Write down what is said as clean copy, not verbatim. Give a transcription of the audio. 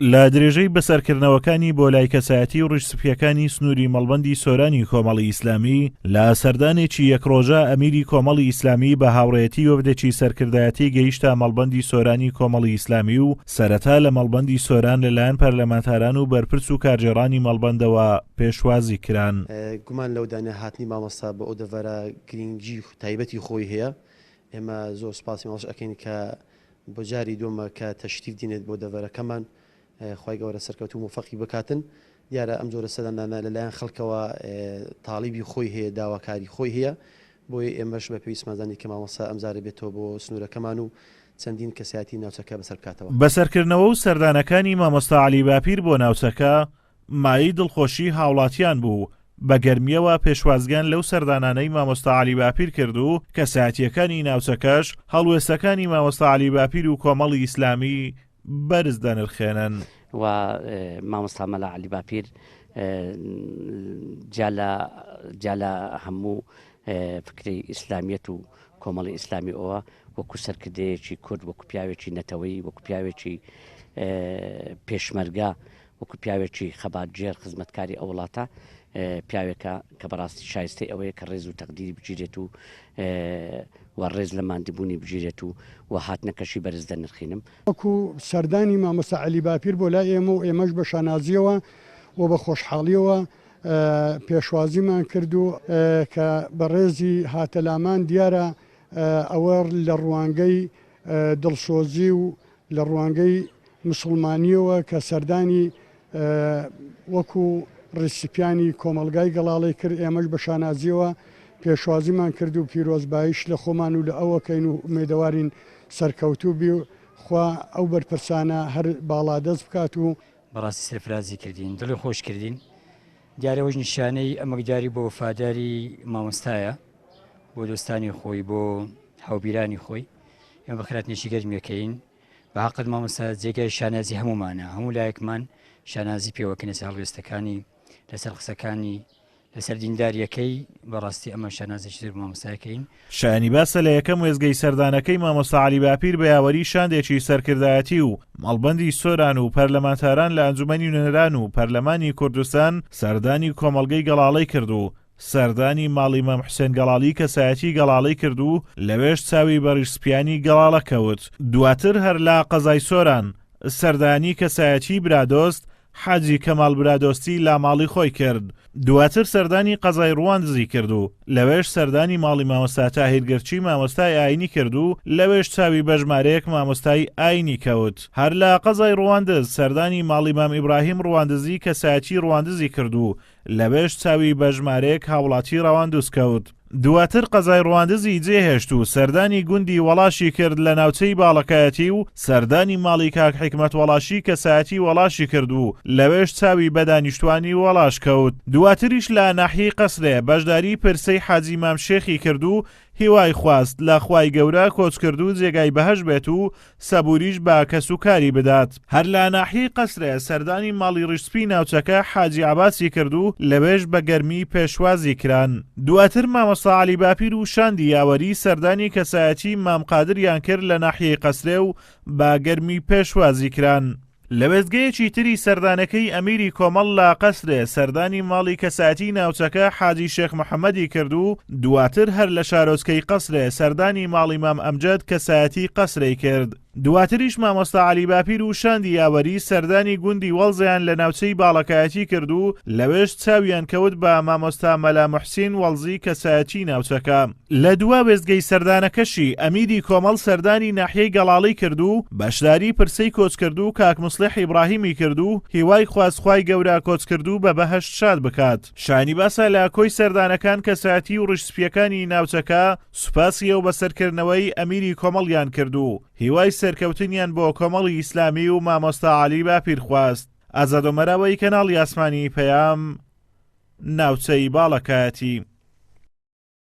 لە درێژەی بەسەرکردنەوەکانی بۆ لای کەسایەتی و ڕیشسپیەکانی سنووری مەڵبەندی سۆرانی کۆمەڵی ئیسلامی لە سەردانێکی یەکڕۆژە ئەمیری کۆمەڵی ئیسلامی بە هاوڕێتی وەفدێکی سەرکردایەتی گەیشتە مەڵبەندی سۆرانی کۆمەڵی ئیسلامی و سەرەتا لە مەڵبەندی سۆران لەلایەن پەرلەمانتاران و بەرپرس و کارژێڕانی مەڵبەندەوە پێشوازی کران. گومان لەودانە هاتنی مامۆستا بە ئەو دەڤەرە گرنگجی تایبەتی خۆی هەیە. ئێمە زۆر سپاسی ماڵش ئەکەین کە بۆ جاری دووەمە کە تەشریف دینێت بۆ دەڤەرەکەمان، خی گەورە سەرکەوتو موفەقی بکاتن. دیارە ئەم جۆرە سەدانانە لەلایەن خەڵکەوە تاڵیبی خۆی هەیە، داواکاری خۆی هەیە، بۆی ئێمەش بە پێویستمانزانی کە مامۆستا ئەمزارە بێتەوە بۆ سنوورەکەمان و چەندین کەسایەتی ناوچەکە بەسەر بکاتەوە. بەسەرکردنەوە و سەردانەکانی مامۆستا عەلی باپیر بۆ ناوچەکە مای دڵخۆشی هاوڵاتیان بوو. بە گەرمیەوە پێشوازگان لەو سەردانانەی مامۆستا عەلی باپیر کرد و کەسایەتیەکانی ناوچەکەش هەڵوێستەکانی مامۆستا عەلی باپیر و کۆمەڵی ئیسلامی بەرز دەنرخێنن. و مامۆستا مەلا عەلی باپیر جالە هەموو فکری ئیسلامیەت و کۆمەڵی ئیسلامی ئەوە وەکو سەرکردەیەکی کورد، وەکو پیاوێکی نەتەوەی، وەکو پیاوێکی پێشمەرگە، وەکو پیاوێکی خەباتجێر خزمەتکاری ئەو وڵاتە، پیاوێکە کە بەڕاستی شایستەی ئەوەیە کە ڕێز و تەقدیری بگیرێت و ڕێز لە ماندبوونی بگیرێت و هاتنەکەشی بەرز دەنرخینم. وەکو سەردانی مامۆستا عەلی باپیر بۆ لای ئێمە و ئێمەش بە شانازیەوە و بە خۆشحاڵیەوە پێشوازیمان کرد و کە بە ڕێزی هاتەلامان دیارە ئەوە لە ڕوانگەی دڵسۆزی و لە ڕوانگەی مسلمانیەوە کە سەردانی وەکو ڕیسیپیانی کۆمەلگای گەڵاڵی کرد. ئێمەش بە شانازیەوە پێشوازیمان کرد و پیرۆزبایش لە خۆمان و لە ئەوەکەین و مێدەوارین سەرکەوتوو بی و خوا ئەو بەرپرسانە هەر باڵادەست بکات و بەڕاستی سەرفرازی کردین، دڵی خۆش کردین. دیارەوەش نیشانەی ئەمەکداری بۆ وفاداری مامۆستایە، بۆ دۆستانی خۆی، بۆ هاوبیرانی خۆی. ئێمە بەخراتنیشی گەرمیەکەین. بە حەقت مامۆستا جێگای شانازی هەمومانە، هەموو لایەکمان شانازی پێوەکەن لەسەر هەڵوێستەکانی، لەسەر قسەکانی، لەسەر دینداریەکەی. بەڕاستی ئەمە شانازێکی زۆر مامۆستایەکەین. شایانی باسە لە یەکەم وێزگەی سەردانەکەی مامۆستا عەلی باپیر بە یاوەری شاندێکی سەرکردایەتی و مەڵبەندی سۆران و پەرلەمانتاران لە ئەنجومەنی نوێنەران و پەرلەمانی کوردستان سەردانی کۆمەڵگەی گەڵاڵەی کرد و سەردانی ماڵی مەم حوسێن گەڵاڵی کەسایەتی گەڵاڵەی کرد و لەوێش چاوی بە ڕیشسپیانی گەڵاڵە کەوت. دواتر هەر لە قەزای سۆران سەردانی کەسایەتی برادۆست حاجی کەماڵ برادۆستی لا ماڵی خۆی کرد. دواتر سەردانی قەزای ڕواندزی کرد و لەوێش سەردانی ماڵی مامۆستا تاهیرگەرچی مامۆستای ئاینی کرد و لەوێش چاوی بە ژمارەیەک مامۆستای ئاینی کەوت. هەر لە قەزای ڕواندز سەردانی ماڵی مام ئیبراهیم ڕواندزی کەسایەتی ڕواندزی کرد و لەوێش چاوی بە ژمارەیەک هاوڵاتی ڕەواندوز کەوت. دواتر قەزای ڕواندزی جێهێشت و سەردانی گوندی وەڵاشی کرد لە ناوچەی باڵەکایەتی و سەردانی ماڵی کاک حکمەت وەڵاشی کەسایەتی وەڵاشی کرد و لەوێش چاوی بە دانیشتوانی وەڵاش کەوت. دواتریش لە ناحیەی قەسرێ بەشداری پرسەی حاجی مام شێخی کرد و هیوای خواست لە خوای گەورە کۆچ کرد و جێگای بەهەش بێت و سەبوریش بە کەسوکاری بدات. هەر لە ناحیەی قەسرێ سەردانی ماڵی ڕیشسپی ناوچەکە حاجی عەباسی کرد و لەوێش بە گەرمی پێشوازی کران. دواتر مامۆستا عەلی باپیر و شاندی یاوەری سەردانی کەسایەتی مام قادریان کرد لە ناحیەی قەسرێ و بە گەرمی پێشوازی کران. لە وێستگەیەکی تری سەردانەکەی ئەمیری کۆمەڵ لە قەسرێ سەردانی ماڵی کەسایەتی ناوچەکە حاجی شێخ محەممەدی کرد و دواتر هەر لە شارۆچکەی قەسرێ سەردانی ماڵی مام ئەمجەد کەسایەتی قەسرەی کرد. دواتریش مامۆستا عەلی باپیر و شاندی یاوەری سەردانی گوندی وەڵزیان لە ناوچەی باڵەکایەتی کرد و لەوێش چاویان کەوت بە مامۆستا مەلا موحسین وەڵزی کەسایەتی ناوچەکە. لە دووە وێستگەی سەردانەکەشی ئەمیری کۆمەڵ سەردانی ناحیەی گەڵاڵی کرد و بەشداری پرسەی کۆچ کرد و کاک موسڵح ئیبراهیمی کرد و هیوای خواستخوای گەورە کۆچ کرد و بە بەهەشت شاد بکات. شایانی باسە لە کۆی سەردانەکان کەسایەتی و ڕیشسپیەکانی ناوچەکە سوپاسیە و بەسەرکردنەوەی ئەمیری کۆمەڵیان کرد و هیوای سەرکەوتنیان بۆ کۆمەڵی ئیسلامی و مامۆستا عەلی باپیر خواست. ئازادۆمەراوەی کەناڵی ئاسمانی پەیام، ناوچەی باڵەکایەتی.